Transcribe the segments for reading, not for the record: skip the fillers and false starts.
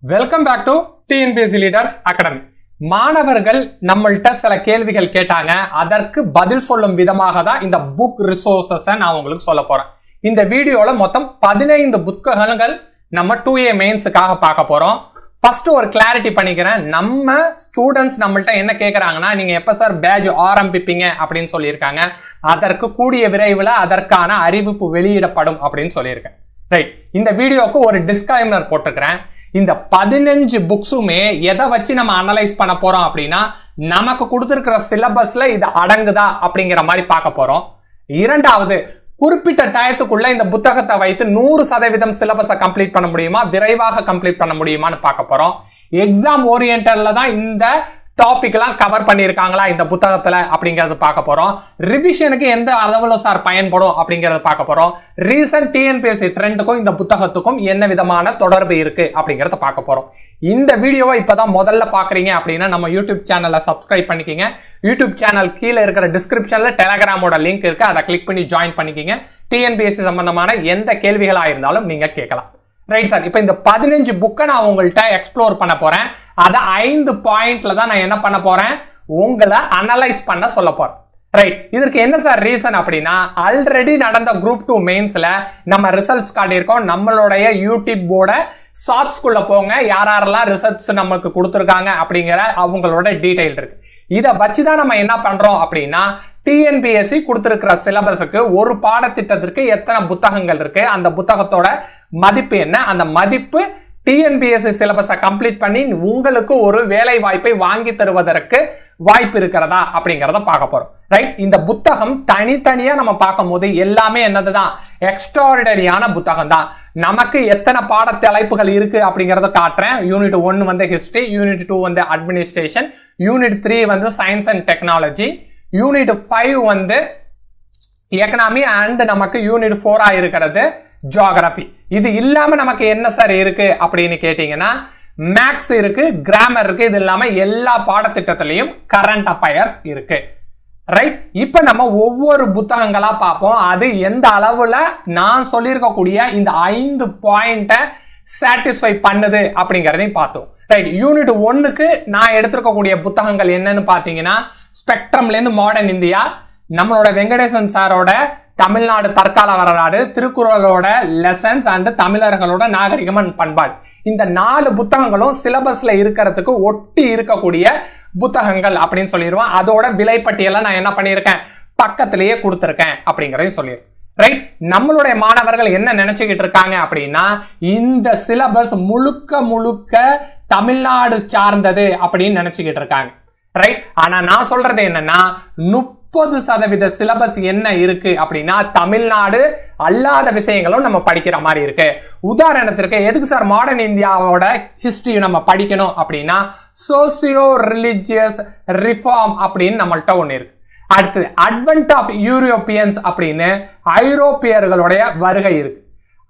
Welcome back to TNPSC Leaders Academy. மாணவர்கள் நம்மள்ட்ட சில கேள்விகள் கேட்டாங்க. அதற்கு பதில் சொல்லும் விதமாக தான் இந்த புக் ரிசோர்சஸ் நான் உங்களுக்கு சொல்ல போறேன். இந்த வீடியோல மொத்தம் 15 புத்தகங்கள் நம்ம 2A மெயின்ஸுக்காக பார்க்க போறோம். ஃபர்ஸ்ட் ஒரு கிளாரிட்டி பண்ணிக்கிறேன். நம்ம ஸ்டூடெண்ட்ஸ் நம்மள்ட்ட என்ன கேட்கறாங்கன்னா, நீங்க எப்ப சார் பேட்ச் ஆரம்பிப்பீங்க அப்படின்னு சொல்லியிருக்காங்க. அதற்கு கூடிய விரைவில் அதற்கான அறிவிப்பு வெளியிடப்படும் அப்படின்னு சொல்லியிருக்கேன். ரைட், இந்த வீடியோக்கு ஒரு டிஸ்க்ளைமர் போட்டுக்கிறேன். இந்த 15 புக்ஸுமே எதை வச்சு நம்ம அனலைஸ் பண்ண போறோம் அப்படின்னா, நமக்கு கொடுத்திருக்கிற சிலபஸ்ல இது அடங்குதா அப்படிங்கிற மாதிரி பார்க்க போறோம். இரண்டாவது, குறிப்பிட்ட டயத்துக்குள்ள இந்த புத்தகத்தை வைத்து 100% சிலபஸை கம்ப்ளீட் பண்ண முடியுமா, விரைவாக கம்ப்ளீட் பண்ண முடியுமான்னு பார்க்க போறோம். எக்ஸாம் ஓரியன்டட்ல தான் இந்த டாபிக் எல்லாம் கவர் பண்ணிருக்காங்களா இந்த புத்தகத்துல அப்படிங்கறது பார்க்க போறோம். ரிவிஷனுக்கு எந்த அளவுல சார் பயன்படும் அப்படிங்கறத பார்க்க போறோம். ரீசன்ட் டிஎன்பிஎஸ்சி ட்ரெண்டுக்கும் இந்த புத்தகத்துக்கும் என்ன விதமான தொடர்பு இருக்கு அப்படிங்கறத பார்க்க போறோம். இந்த வீடியோவை இப்பதான் முதல்ல பாக்குறீங்க அப்படின்னா நம்ம யூடியூப் சேனலை சப்ஸ்கிரைப் பண்ணிக்கங்க. யூடியூப் சேனல் கீழே இருக்கிற டிஸ்கிரிப்ஷன்ல டெலகிராமோட லிங்க் இருக்கு, அதை கிளிக் பண்ணி ஜாயின் பண்ணிக்கங்க. டிஎன்பிஎஸ்சி சம்பந்தமான எந்த கேள்விகளா இருந்தாலும் நீங்க கேட்கலாம். ரைட் சார், இப்போ இந்த 15 புக்கை நான் உங்கள்கிட்ட எக்ஸ்ப்ளோர் பண்ண போறேன். அதை 5 பாயிண்ட்ல தான் நான் என்ன பண்ண போறேன், உங்களை அனலைஸ் பண்ண சொல்ல போறேன். ரைட், இதற்கு என்ன சார் ரீசன் அப்படின்னா, ஆல்ரெடி நடந்த குரூப் 2 மெயின்ஸ்ல நம்ம ரிசல்ட்ஸ் காட்டியிருக்கோம். நம்மளுடைய யூடியூப் போர்ட ஷார்ட்ஸ்குள்ள போங்க, யாரெல்லாம் ரிசல்ட்ஸ் நமக்கு கொடுத்துருக்காங்க அப்படிங்கிற அவங்களோட டீடைல் இருக்கு. இதை வச்சுதான் நம்ம என்ன பண்றோம் அப்படின்னா, டிஎன்பிஎஸ்சி கொடுத்திருக்கிற சிலபஸுக்கு ஒரு பாடத்திட்டத்திற்கு எத்தனை புத்தகங்கள் இருக்கு, அந்த புத்தகத்தோட மதிப்பு என்ன, அந்த மதிப்பு டிஎன்பிஎஸ்சி சிலபஸை கம்ப்ளீட் பண்ணி உங்களுக்கு ஒரு வேலை வாய்ப்பை வாங்கி தருவதற்கு வாய்ப்பு இருக்கிறதா அப்படிங்கறத பார்க்க போறோம். ரைட், இந்த புத்தகம் தனித்தனியா நம்ம பார்க்கும் போது எல்லாமே என்னதுதான், எக்ஸ்ட்ராஆர்டினரியான புத்தகம் தான். நமக்கு எத்தனை பாட தலைப்புகள் இருக்கு அப்படிங்கறத காட்டுறேன். யூனிட் 1 வந்து ஹிஸ்டரி, யூனிட் 2 வந்து அட்மினிஸ்ட்ரேஷன், யூனிட் 3 வந்து சயின்ஸ் அண்ட் டெக்னாலஜி, யூனிட் 5 வந்து எக்கனாமி அண்ட் நமக்கு யூனிட் 4 இருக்கிறது ஜியோகிராஃபி. இது இல்லாம நமக்கு என்ன சார் இருக்கு அப்படின்னு கேட்டீங்கன்னா, மேக்ஸ் இருக்கு, கிராமர் இருக்கு. இது இல்லாம எல்லா பாடத்திட்டத்திலையும் கரண்ட் அஃபயர்ஸ் இருக்கு. ரைட், இப்ப நம்ம ஒவ்வொரு புத்தகங்களா பார்ப்போம். அது எந்த அளவுல நான் சொல்லியிருக்கக்கூடிய இந்த 5 பாயிண்ட சாட்டிஸ்ஃபை பண்ணுது அப்படிங்கறதையும் பார்த்தோம். ரைட், யூனிட் 1க்கு நான் எடுத்திருக்கக்கூடிய புத்தகங்கள் என்னன்னு பாத்தீங்கன்னா, ஸ்பெக்ட்ரம்ல இருந்து மாடர்ன் இந்தியா, நம்மளோட வெங்கடேசன் சாரோட தமிழ்நாடு தற்கால வரலாறு, திருக்குறளோட லெசன்ஸ் அண்ட் தமிழர்களோட நாகரிகம் அண்ட் பண்பாடு. இந்த 4 புத்தகங்களும் சிலபஸ்ல இருக்கிறதுக்கு ஒட்டி இருக்கக்கூடிய புத்தகங்கள் அப்படின்னு சொல்லிடுவோம். அதோட விலைப்பட்டியலை நான் என்ன பண்ணியிருக்கேன், பக்கத்திலேயே கொடுத்திருக்கேன் அப்படிங்கறதையும் சொல்லிடுறேன். ரைட், நம்மளுடைய மாணவர்கள் என்ன நினைச்சுக்கிட்டு இருக்காங்க அப்படின்னா, இந்த சிலபஸ் முழுக்க தமிழ்நாடு சார்ந்தது அப்படின்னு நினைச்சுக்கிட்டு இருக்காங்க. ரைட், ஆனா நான் சொல்றது என்னன்னா, 30% சிலபஸ் என்ன இருக்கு அப்படின்னா, தமிழ்நாடு அல்லாத விஷயங்களும் நம்ம படிக்கிற மாதிரி இருக்கு. உதாரணத்திற்கு, எதுக்கு சார் மாடர்ன் இந்தியாவோட ஹிஸ்டரி நம்ம படிக்கணும் அப்படின்னா, சோசியோ ரிலிஜியஸ் ரிஃபார்ம் அப்படின்னு நம்மள்ட்ட ஒண்ணு இருக்கு. அடுத்தது அட்வென்ட் ஆஃப் யூரோப்பியன்ஸ் அப்படின்னு ஐரோப்பியர்களுடைய வருகை இருக்கு.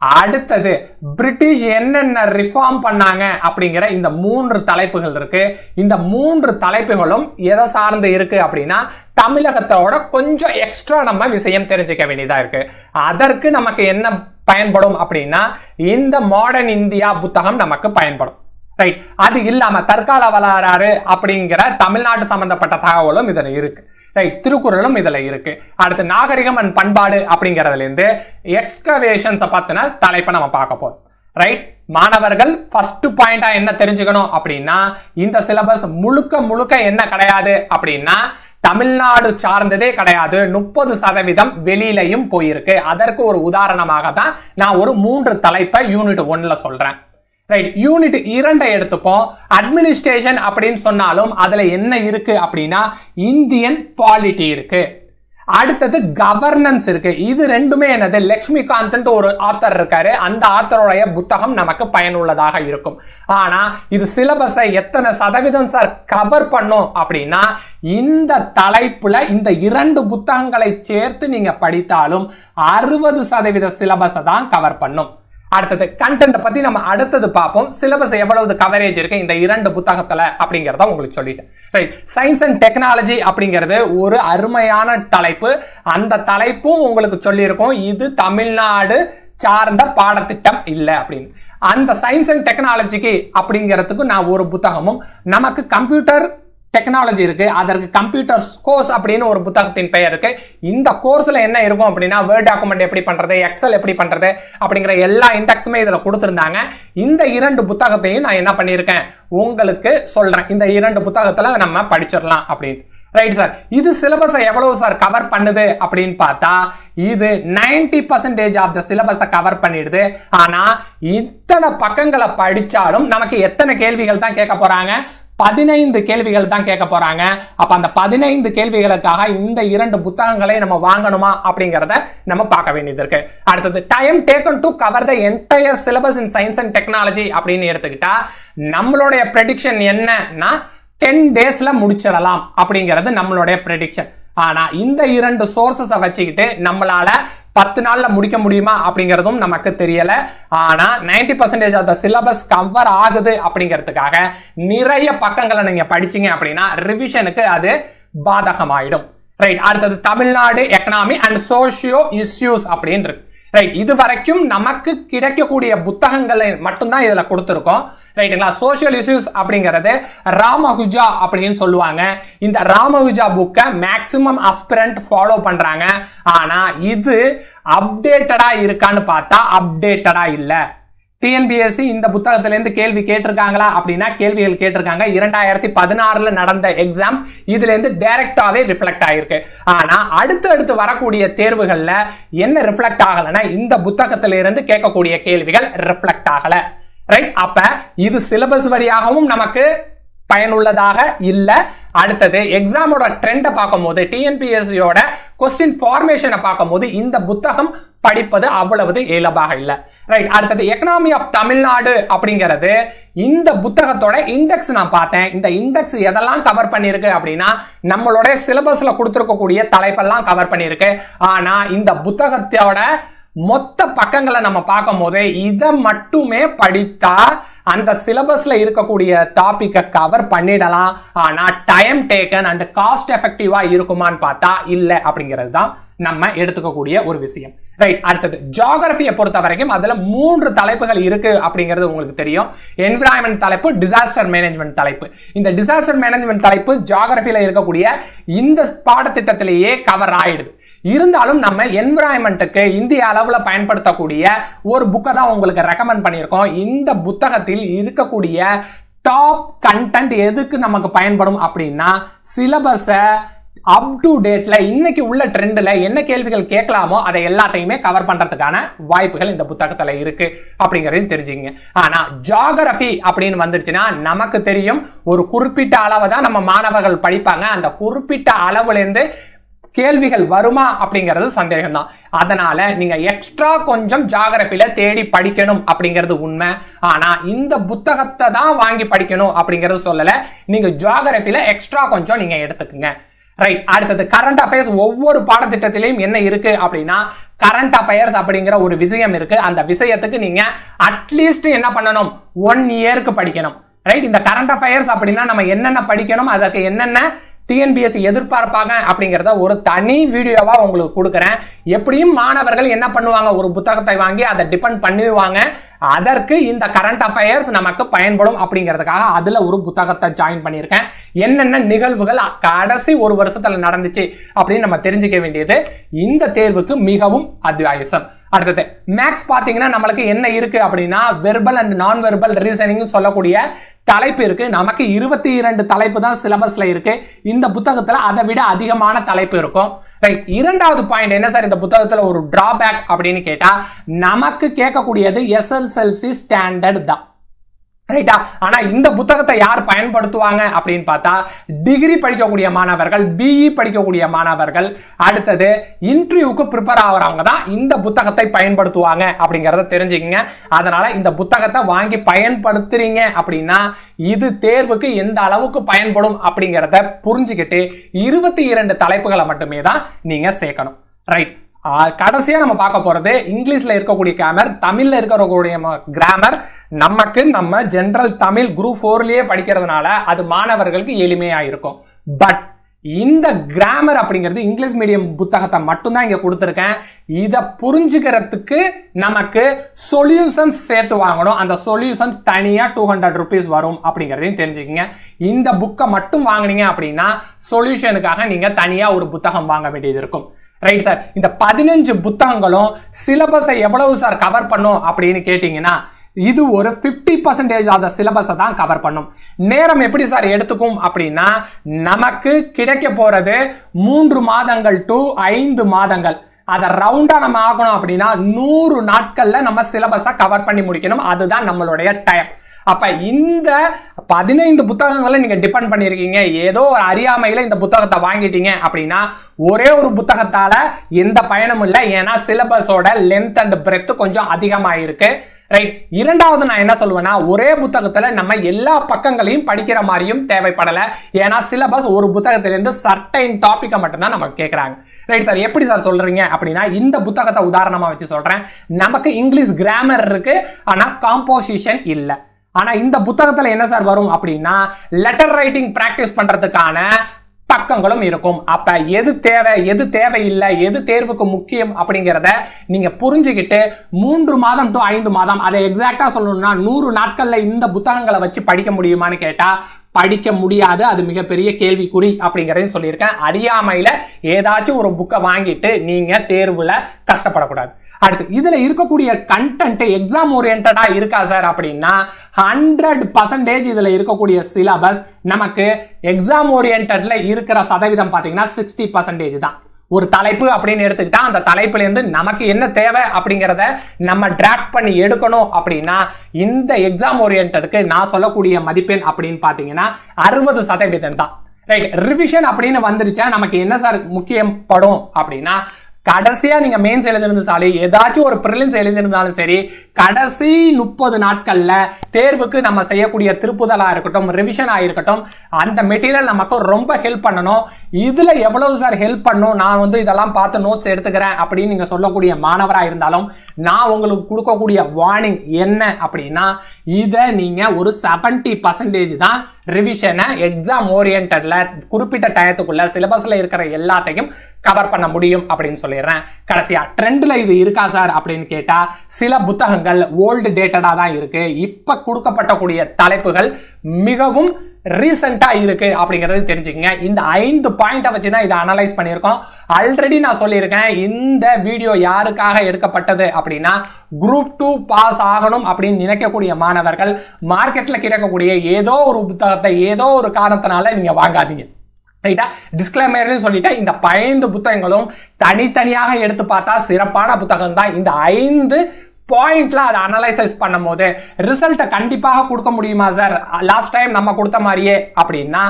அடுத்தது பிரிட்டிஷ் என்னென்ன ரிஃபார்ம் பண்ணாங்க அப்படிங்கிற இந்த 3 தலைப்புகள் இருக்கு. இந்த 3 தலைப்புகளும் எதை சார்ந்து இருக்கு அப்படின்னா, தமிழகத்தோட கொஞ்சம் எக்ஸ்ட்ரா நம்ம விஷயம் தெரிஞ்சுக்க வேண்டியதா இருக்கு. அதற்கு நமக்கு என்ன பயன்படும் அப்படின்னா, இந்த மாடர்ன் இந்தியா புத்தகம் நமக்கு பயன்படும். ரைட், அது இல்லாம தற்கால வரலாறு அப்படிங்கிற தமிழ்நாடு சம்பந்தப்பட்ட தகவலும் இதுல இருக்கு. ரைட், திருக்குறளும் இதுல இருக்கு. அடுத்து நாகரிகம் அண்ட் பண்பாடு அப்படிங்கறதுல இருந்து எக்ஸ்கவேஷன்ஸ் பத்தின தலைப்பை நம்ம பார்க்க போறோம். ரைட், மாணவர்கள் ஃபர்ஸ்ட் பாயிண்டா என்ன தெரிஞ்சுக்கணும் அப்படின்னா, இந்த சிலபஸ் முழுக்க என்ன கிடையாது அப்படின்னா, தமிழ்நாடு சார்ந்ததே கிடையாது. 30% வெளியிலையும் போயிருக்கு. அதற்கு ஒரு உதாரணமாக தான் நான் ஒரு 3 தலைப்பை யூனிட் 1ல சொல்றேன். ரைட், யூனிட் 2 எடுத்துப்போம். அட்மினிஸ்ட்ரேஷன் அப்படின்னு சொன்னாலும் அதுல என்ன இருக்கு அப்படின்னா, இந்தியன் பாலிட்டி இருக்கு. அடுத்தது கவர்னன்ஸ் இருக்கு. இது ரெண்டுமே என்னது, லட்சுமிகாந்த் ஒரு ஆத்தர் இருக்காரு, அந்த ஆத்தருடைய புத்தகம் நமக்கு பயனுள்ளதாக இருக்கும். ஆனா இது சிலபஸை எத்தனை சதவீதம் சார் கவர் பண்ணும் அப்படின்னா, இந்த தலைப்புல இந்த 2 புத்தகங்களை சேர்த்து நீங்க படித்தாலும் 60% சிலபஸை தான் கவர் பண்ணும். அடுத்தது கண்டென்ட் பத்தி நம்ம அடுத்தது பார்ப்போம். சிலபஸ் எவ்வளவு கவரேஜ் இருக்கு இந்த 2 புத்தகத்துல அப்படிங்கறத உங்களுக்கு சொல்லிட்டேன். ரைட், சயின்ஸ் அண்ட் டெக்னாலஜி அப்படிங்கிறது ஒரு அருமையான தலைப்பு. அந்த தலைப்பும் உங்களுக்கு சொல்லியிருக்கோம், இது தமிழ்நாடு சார்ந்த பாடத்திட்டம் இல்லை அப்படின்னு. அந்த சயின்ஸ் அண்ட் டெக்னாலஜிக்கு அப்படிங்கிறதுக்கு நான் ஒரு புத்தகமும், நமக்கு கம்ப்யூட்டர் டெக்னாலஜி இருக்கு அதற்கு கம்ப்யூட்டர் கோர்ஸ் அப்படின்னு ஒரு புத்தகத்தின் பெயர் இருக்கு. இந்த கோர்ஸ்ல என்ன இருக்கும் அப்படின்னா வேர்ட் டாக்குமெண்ட் எப்படி பண்றது, எக்ஸல் எப்படி பண்றது அப்படிங்கிற எல்லா இண்டெக்ஸுமே இதுல கொடுத்திருந்தாங்க. இந்த 2 புத்தகத்தையும் நான் என்ன பண்ணியிருக்கேன் உங்களுக்கு சொல்றேன். இந்த 2 புத்தகத்துல நம்ம படிச்சிடலாம் அப்படின்னு. ரைட் சார், இது சிலபஸை எவ்வளவு சார் கவர் பண்ணுது அப்படின்னு பார்த்தா இது 90% ஆஃப் த சிலபஸை கவர் பண்ணிடுது. ஆனா இத்தனை பக்கங்களை படிச்சாலும் நமக்கு எத்தனை கேள்விகள் தான் கேட்க போறாங்க? 15 கேள்விகள் தான் கேட்க போறாங்க. அப்ப அந்த 15 கேள்விகளுக்காக இந்த 2 புத்தகங்களை நம்ம வாங்கணுமா அப்படிங்கறத நம்ம பார்க்க வேண்டியது இருக்கு. அடுத்தது time taken to cover the entire syllabus in science and technology அப்படின்னு எடுத்துக்கிட்டா நம்மளுடைய ப்ரெடிக்ஷன் என்னன்னா 10 டேஸ்ல முடிச்சிடலாம் அப்படிங்கிறது நம்மளுடைய ப்ரெடிக்ஷன். ஆனா இந்த 2 சோர்சஸை வச்சுக்கிட்டு நம்மளால 10 நாள்ல முடிக்க முடியுமா அப்படிங்கிறதும் நமக்கு தெரியல. ஆனா 90% ஆஃப் த சிலபஸ் கவர் ஆகுது அப்படிங்கிறதுக்காக நிறைய பக்கங்களை நீங்க படிச்சீங்க அப்படின்னா ரிவிஷனுக்கு அது பாதகமாயிடும். ரைட், அடுத்தது Tamil Nadu economy and socio issues அப்படின்னு இருக்கு. ரைட், இது வரைக்கும் நமக்கு கிடைக்கக்கூடிய புத்தகங்களை மட்டும்தான் இதுல கொடுத்திருக்கோம். ரைட்டுங்களா? சோஷியல் இஷ்யூஸ் அப்படிங்கிறது ராமகுஜா அப்படின்னு சொல்லுவாங்க. இந்த ராமகுஜா புக்கை மேக்சிமம் ஆஸ்பிரண்ட் ஃபாலோ பண்றாங்க. ஆனா இது அப்டேட்டடா இருக்கான்னு பார்த்தா அப்டேட்டடா இல்ல. டிஎன்பிஎஸ்சி இந்த புத்தகத்திலிருந்து கேள்வி கேட்டிருக்காங்களா அப்படின்னா கேள்விகள் கேட்டிருக்காங்க. 2016 நடந்த எக்ஸாம்ஸ் இதுல இருந்து டைரக்டாவே ரிஃப்ளெக்ட் ஆயிருக்கு. ஆனா அடுத்து வரக்கூடிய தேர்வுகள்ல என்ன ரிஃப்ளெக்ட் ஆகலன்னா இந்த புத்தகத்திலிருந்து கேட்கக்கூடிய கேள்விகள் ரிஃப்ளெக்ட் ஆகல. ரைட், அப்ப இது சிலபஸ் வழியாகவும் நமக்கு பயனுள்ளதாக இல்ல. அடுத்தது எக்ஸாமோட ட்ரெண்டை பார்க்கும்போது டிஎன்பிஎஸ்சியோட கொஸ்டின் ஃபார்மேஷனை பார்க்கும்போது இந்த புத்தகம் படிப்பது அவ்வளவு இயல்பாக இல்ல. ரைட், அடுத்தது எக்கனாமி ஆஃப் தமிழ்நாடு அப்படிங்கிறது இந்த புத்தகத்தோட இண்டெக்ஸ் நான் பார்த்தேன். இந்த இண்டெக்ஸ் எதெல்லாம் கவர் பண்ணிருக்கு அப்படின்னா நம்மளோட சிலபஸ்ல கொடுத்திருக்கக்கூடிய தலைப்பெல்லாம் கவர் பண்ணிருக்கு. ஆனா இந்த புத்தகத்தோட மொத்த பக்கங்களை நம்ம பார்க்கும் போது இதை மட்டுமே படித்தா அந்த சிலபஸ்ல இருக்கக்கூடிய டாபிக்கை கவர் பண்ணிடலாம். ஆனா டைம் டேக்கன் அண்ட் காஸ்ட் எஃபெக்டிவா இருக்குமான்னு பார்த்தா இல்ல அப்படிங்கிறது தான் நம்ம எடுத்துக்கக்கூடிய ஒரு விஷயம். ரைட், அடுத்தது ஜியோகிராஃபியை பொறுத்த வரைக்கும் அதுல 3 தலைப்புகள் இருக்கு அப்படிங்கிறது உங்களுக்கு தெரியும். என்விரான்மெண்ட் தலைப்பு, டிசாஸ்டர் மேனேஜ்மெண்ட் தலைப்பு. இந்த டிசாஸ்டர் மேனேஜ்மெண்ட் தலைப்பு ஜியோகிராஃபியில இருக்கக்கூடிய இந்த பாடத்திட்டத்திலேயே கவர் ஆயிடுது. இருந்தாலும் நம்ம என்விரான்மெண்ட்டுக்கு இந்திய அளவுல பயன்படுத்தக்கூடிய ஒரு புக்கை தான் உங்களுக்கு ரெக்கமெண்ட் பண்ணியிருக்கோம். இந்த புத்தகத்தில் இருக்கக்கூடிய டாப் கண்டென்ட் எதுக்கு நமக்கு பயன்படும் அப்படின்னா சிலபஸை அப் டு டேட்ல இன்னைக்கு உள்ள ட்ரெண்ட்ல என்ன கேள்விகள் கேட்கலாமோ அதை எல்லாத்தையுமே கவர் பண்றதுக்கான வாய்ப்புகள் இந்த புத்தகத்துல இருக்கு அப்படிங்கறதையும் தெரிஞ்சுங்க. ஆனா ஜியோகிராஃபி அப்படின்னு வந்துருச்சுன்னா நமக்கு தெரியும் ஒரு குறிப்பிட்ட அளவை தான் நம்ம மாணவர்கள் படிப்பாங்க. அந்த குறிப்பிட்ட அளவுல இருந்து கேள்விகள் வருமா அப்படிங்கிறது சந்தேகம் தான். அதனால நீங்க எக்ஸ்ட்ரா கொஞ்சம் ஜியோகிராஃபில தேடி படிக்கணும் அப்படிங்கிறது உண்மை. ஆனா இந்த புத்தகத்தை தான் வாங்கி படிக்கணும் அப்படிங்கிறது சொல்லல. நீங்க ஜியோகிராஃபில எக்ஸ்ட்ரா கொஞ்சம் நீங்க எடுத்துக்கங்க. ரைட், அடுத்தது கரண்ட் அஃபேர்ஸ். ஒவ்வொரு பாடத்திட்டத்திலையும் என்ன இருக்கு அப்படின்னா கரண்ட் அஃபேர்ஸ் அப்படிங்கிற ஒரு விஷயம் இருக்கு. அந்த விஷயத்துக்கு நீங்க அட்லீஸ்ட் என்ன பண்ணணும், 1 இயருக்கு படிக்கணும். ரைட், இந்த கரண்ட் அஃபேர்ஸ் அப்படின்னா நம்ம என்னென்ன படிக்கணும், அதற்கு என்னென்ன டிஎன்பிஎஸ்சி எதிர்பார்ப்பாங்க அப்படிங்கறத ஒரு தனி வீடியோவா உங்களுக்கு கொடுக்குறேன். எப்படியும் மாணவர்கள் என்ன பண்ணுவாங்க, ஒரு புத்தகத்தை வாங்கி அதை டிபெண்ட் பண்ணுவாங்க. அதற்கு இந்த கரண்ட் அஃபேர்ஸ் நமக்கு பயன்படும் அப்படிங்கிறதுக்காக அதுல ஒரு புத்தகத்தை ஜாயின் பண்ணியிருக்கேன். என்னென்ன நிகழ்வுகள் கடைசி ஒரு வருஷத்துல நடந்துச்சு அப்படின்னு நம்ம தெரிஞ்சுக்க வேண்டியது இந்த தேர்வுக்கு மிகவும் அத்தியாவசியம். அடுத்தது மேக்ஸ் பாத்தீங்கன்னா நம்மளுக்கு என்ன இருக்கு அப்படின்னா வெர்பல் அண்ட் நான் வெர்பல் ரீசனிங் சொல்லக்கூடிய தலைப்பு இருக்கு. நமக்கு 22 தலைப்பு தான் சிலபஸ்ல இருக்கு. இந்த புத்தகத்துல அதை விட அதிகமான தலைப்பு இருக்கும். ரைட், இரண்டாவது பாயிண்ட் என்ன சார் இந்த புத்தகத்துல ஒரு டிராபேக் அப்படின்னு கேட்டா நமக்கு கேட்கக்கூடியது எஸ்எஸ்எல்சி ஸ்டாண்டர்ட் தான். ரைட்டா? ஆனா இந்த புத்தகத்தை யார் பயன்படுத்துவாங்க அப்படின்னு பார்த்தா டிகிரி படிக்கக்கூடிய மாணவர்கள், பிஇ படிக்கக்கூடிய மாணவர்கள், அடுத்தது இன்டர்வியூக்கு ப்ரிப்பேர் ஆகிறவங்க தான் இந்த புத்தகத்தை பயன்படுத்துவாங்க அப்படிங்கறத தெரிஞ்சுக்கங்க. அதனால இந்த புத்தகத்தை வாங்கி பயன்படுத்துறீங்க அப்படின்னா இது தேர்வுக்கு எந்த அளவுக்கு பயன்படும் அப்படிங்கறத புரிஞ்சுக்கிட்டு 22 தலைப்புகளை மட்டுமே தான் நீங்க சேர்க்கணும். ரைட், கடைசியா நம்ம பார்க்க போறது இங்கிலீஷ்ல இருக்கக்கூடிய கிராமர், தமிழ்ல இருக்கக்கூடிய கிராமர். நமக்கு நம்ம ஜெனரல் தமிழ் குரூப் 4லயே படிக்கிறதுனால அது மாணவர்களுக்கு எளிமையா இருக்கும். பட் இந்த கிராமர் அப்படிங்கிறது இங்கிலீஷ் மீடியம் புத்தகத்தை மட்டும்தான் இங்க கொடுத்துருக்கேன். இதை புரிஞ்சுக்கிறதுக்கு நமக்கு சொல்யூஷன்ஸ் சேர்த்து வாங்கணும். அந்த சொல்யூஷன் தனியா 200 rupees வரும் அப்படிங்கிறதையும் தெரிஞ்சுக்கங்க. இந்த புக்கை மட்டும் வாங்கினீங்க அப்படின்னா சொல்யூஷனுக்காக நீங்க தனியா ஒரு புத்தகம் வாங்க வேண்டியது இருக்கும். ரைட் சார், இந்த 15 புத்தகங்களும் சிலபஸை எவ்வளவு சார் கவர் பண்ணும் அப்படின்னு கேட்டீங்கன்னா இது ஒரு 50% ஆஃப் த சிலபஸை தான் கவர் பண்ணும். நேரம் எப்படி சார் எடுத்துக்கும் அப்படின்னா நமக்கு கிடைக்க போறது 3 மாதங்கள் டு 5 மாதங்கள். அதை ரவுண்டா நம்ம ஆகணும் அப்படின்னா 100 நாட்கள்ல நம்ம சிலபஸை கவர் பண்ணி முடிக்கணும். அதுதான் நம்மளுடைய டைம். அப்ப இந்த 15 புத்தகங்களை நீங்க டிபெண்ட் பண்ணிருக்கீங்க. ஏதோ ஒரு அறியாமையில இந்த புத்தகத்தை வாங்கிட்டீங்க அப்படின்னா ஒரே ஒரு புத்தகத்தால எந்த பயனும் இல்லை. ஏன்னா சிலபஸோட லென்த் அண்ட் பிரெத் கொஞ்சம் அதிகமா இருக்கு. ரைட், இரண்டாவது நான் என்ன சொல்லுவேன்னா ஒரே புத்தகத்துல நம்ம எல்லா பக்கங்களையும் படிக்கிற மாதிரியும் தேவைப்படல. ஏன்னா சிலபஸ் ஒரு புத்தகத்திலிருந்து சர்டைன் டாபிக்கை மட்டும்தான் நமக்கு கேட்கறாங்க. ரைட் சார், எப்படி சார் சொல்றீங்க அப்படின்னா இந்த புத்தகத்தை உதாரணமா வச்சு சொல்றேன். நமக்கு இங்கிலீஷ் கிராமர் இருக்கு, ஆனா காம்போசிஷன் இல்ல. ஆனா இந்த புத்தகத்துல என்ன சார் வரும் அப்படின்னா லெட்டர் ரைட்டிங் பிராக்டிஸ் பண்றதுக்கான பக்கங்களும் இருக்கும். அப்ப எது தேவை எது தேவையில்லை, எது தேர்வுக்கு முக்கியம் அப்படிங்கிறத நீங்க புரிஞ்சுக்கிட்டு 3 மாதம் டு 5 மாதம், அதை எக்ஸாக்டா சொல்லணும்னா 100 நாட்கள்ல இந்த புத்தகங்களை வச்சு படிக்க முடியுமான்னு கேட்டா படிக்க முடியாது. அது மிகப்பெரிய கேள்விக்குறி அப்படிங்கறதையும் சொல்லியிருக்கேன். அறியாமையில ஏதாச்சும் ஒரு புக்கை வாங்கிட்டு நீங்க தேர்வுல கஷ்டப்படக்கூடாது. அடுத்து இதுல இருக்கக்கூடிய கண்டென்ட் எக்ஸாம் ஓரியன்டா இருக்கா சார் அப்படின்னா 100% இதுல இருக்கக்கூடிய சிலபஸ் நமக்கு எக்ஸாம் ஓரியன்டட்ல இருக்கிற சதவீதம் பாத்தீங்கன்னா 60% தான். ஒரு தலைப்பு அப்படின்னு எடுத்துக்கிட்டா அந்த தலைப்புல இருந்து நமக்கு என்ன தேவை அப்படிங்கறத நம்ம டிராஃப்ட் பண்ணி எடுக்கணும் அப்படின்னா இந்த எக்ஸாம் ஓரியன்டடுக்கு நான் சொல்லக்கூடிய மதிப்பெண் அப்படின்னு பாத்தீங்கன்னா 60% தான். ரைட், ரிவிஷன் அப்படின்னு வந்துருச்சா நமக்கு என்ன சார் முக்கியம் படும் அப்படின்னா கடைசியா நீங்க மெயின்ஸ் எழுதிருந்தாலும் ஏதாச்சும் ஒரு பிரிலிம்ஸ் எழுதிருந்தாலும் சரி கடைசி 30 நாட்கள்ல தேர்வுக்கு நம்ம செய்யக்கூடிய திருப்புதலா இருக்கட்டும், ரிவிஷன் ஆயிருக்கட்டும், அந்த மெட்டீரியல் நமக்கு ரொம்ப ஹெல்ப் பண்ணணும். இதுல எவ்வளவு சார் ஹெல்ப் பண்ணும், நான் இதெல்லாம் பார்த்து நோட்ஸ் எடுத்துக்கிறேன் அப்படின்னு நீங்க சொல்லக்கூடிய மாணவரா இருந்தாலும் நான் உங்களுக்கு கொடுக்கக்கூடிய வார்னிங் என்ன அப்படின்னா இதை நீங்க ஒரு 70% தான் ரிவிஷனை எக்ஸாம் ஓரியன்டட்ல குறிப்பிட்ட டயத்துக்குள்ள சிலபஸ்ல இருக்கிற எல்லாத்தையும் கவர் பண்ண முடியும் அப்படின்னு சொல்லிடுறேன். கடைசியா ட்ரெண்ட்ல இது இருக்கா சார் அப்படின்னு கேட்டா சில புத்தகங்கள் ஓல்டு டேட்டடா தான் இருக்கு. இப்ப கொடுக்கப்பட்டக்கூடிய தலைப்புகள் மிகவும் ரீசெண்டா இருக்கு அப்படிங்கறது தெரிஞ்சுக்கங்க. இந்த 5 பாயிண்ட வச்சுதான் இதை அனலைஸ் பண்ணியிருக்கோம். ஆல்ரெடி நான் சொல்லியிருக்கேன் இந்த வீடியோ யாருக்காக எடுக்கப்பட்டது அப்படின்னா குரூப் 2 பாஸ் ஆகணும் அப்படின்னு நினைக்கக்கூடிய மாணவர்கள் மார்க்கெட்ல கிடைக்கக்கூடிய ஏதோ ஒரு புத்தகத்தை ஏதோ ஒரு காரணத்தினால நீங்க வாங்காதீங்க. ரைட்டா, டிஸ்க்ளைமர் சொல்லிட்டு இந்த 15 புத்தகங்களும் தனித்தனியாக எடுத்து பார்த்தா சிறப்பான புத்தகம் தான். இந்த 5 பாயிண்ட்ல அதை அனலைசைஸ் பண்ணும் போது ரிசல்ட்டை கண்டிப்பாக கொடுக்க முடியுமா சார் லாஸ்ட் டைம் நம்ம கொடுத்த மாதிரியே அப்படின்னா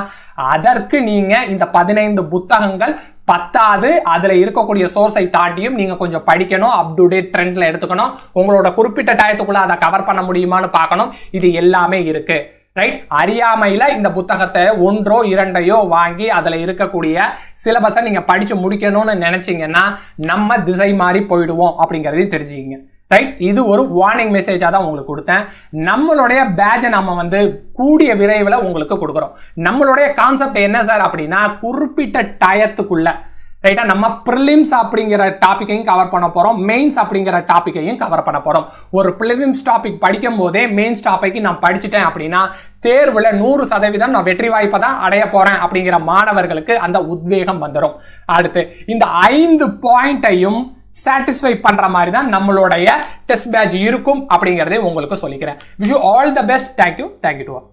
அதற்கு நீங்க இந்த 15 புத்தகங்கள் பத்தாது. அதுல இருக்கக்கூடிய சோர்ஸை தாண்டியும் நீங்க கொஞ்சம் படிக்கணும், அப் டு டேட் ட்ரெண்ட்ல எடுத்துக்கணும், உங்களோட குறிப்பிட்ட டயத்துக்குள்ள அதை கவர் பண்ண முடியுமான்னு பார்க்கணும். இது எல்லாமே இருக்கு. ரைட், அறியாமையில இந்த புத்தகத்தை 1 or 2 வாங்கி அதுல இருக்கக்கூடிய சிலபஸை நீங்க படிச்சு முடிக்கணும்னு நினைச்சீங்கன்னா நம்ம திசை மாறி போயிடுவோம் அப்படிங்கறதையும் தெரிஞ்சுக்கிங்க. ரைட், இது ஒரு வார்னிங் மெசேஜா தான் உங்களுக்கு கொடுத்தேன். நம்மளுடைய பேட்சை நம்ம கூடிய விரைவில் உங்களுக்கு கொடுக்குறோம். நம்மளுடைய கான்செப்ட் என்ன சார் அப்படின்னா குறிப்பிட்ட டயத்துக்குள்ள ரைட்டா நம்ம பிரிலிம்ஸ் அப்படிங்கிற டாபிக்கையும் கவர் பண்ண போறோம், மெயின்ஸ் அப்படிங்கிற டாபிக்கையும் கவர் பண்ண போறோம். ஒரு பிரிலிம்ஸ் டாபிக் படிக்கும் போதே மெயின்ஸ் டாபிக் நான் படிச்சுட்டேன் அப்படின்னா தேர்வுல 100% நான் வெற்றி வாய்ப்பை தான் அடைய போறேன் அப்படிங்கிற மாணவர்களுக்கு அந்த உத்வேகம் வந்துடும். அடுத்து இந்த 5 பாயிண்டையும் சாட்டிஸ்ஃபை பண்ற மாதிரி தான் நம்மளுடைய டெஸ்ட் பேட்ச் இருக்கும் அப்படிங்கறதை உங்களுக்கு சொல்லிக்கிறேன். Wish you all the best. Thank you to all.